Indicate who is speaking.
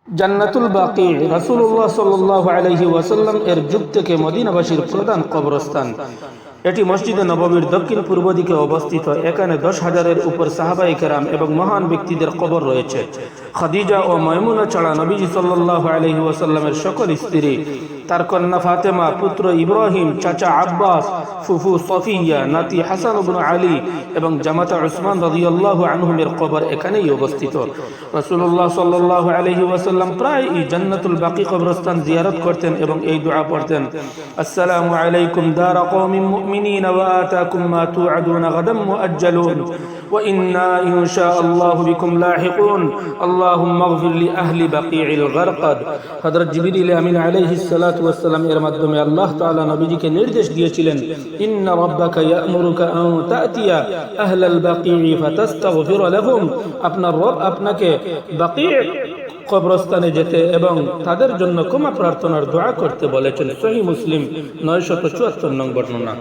Speaker 1: জান্নাতুল বাকি রাসূলুল্লাহ সাল্লাল্লাহু আলাইহি ওয়াসাল্লাম এর যুগ থেকে মদিনাবাসীর প্রধান কবরস্থান। এটি মসজিদে নববীর দক্ষিণ পূর্ব দিকে অবস্থিত। এখানে 10,000-এর উপর সাহাবায়ে কেরাম এবং মহান ব্যক্তিদের কবর রয়েছে। খাদিজা ও মায়মুনা ছাড়া নবীজি সাল্লাল্লাহু আলাইহি ওয়াসাল্লামের সকল স্ত্রী, তার কন্যা ফাতেমা, পুত্র ইব্রাহিম, চাচা আব্বাস, ফুফু সফিয়া, নাতি হাসান ইবনে আলী এবং জামাতা উসমান রাদিয়াল্লাহু আনহুমের কবর এখানেই অবস্থিত। রাসূলুল্লাহ সাল্লাল্লাহু আলাইহি ওয়াসাল্লাম প্রায় এই জান্নাতুল বাকি কবরস্থান জিয়ারত করতেন এবং এই দোয়া পড়তেন, আসসালামু আলাইকুম দারা কওমিন মুমিনিন ওয়া আতাকুম মা তুআদুনা গাদাম মুআজ্জালুন ওয়া ইন্না ইনশাআল্লাহু বিকুম লাহিকুন আল্লাহুম্মা ইগফির লি আহলি বাকিইল গারকাদ। হযরত জিবরিল আমিন আলাইহিস সালাতু ওয়াস সালাম এর মাধ্যমে আল্লাহ তাআলা নবীজিকে নির্দেশ দিয়েছিলেন, ইন্না রাব্বাকা ইয়া'মুরুকা আন তা'তিয়া আহলাল বাকিই ফাতাস্তাগফির লাহুম। আপনার রব আপনাকে বাকি কবরস্থানে যেতে এবং তাদের জন্য ক্ষমা প্রার্থনার দোয়া করতে বলেছেন। সহিহ মুসলিম 974 নং বর্ণনা।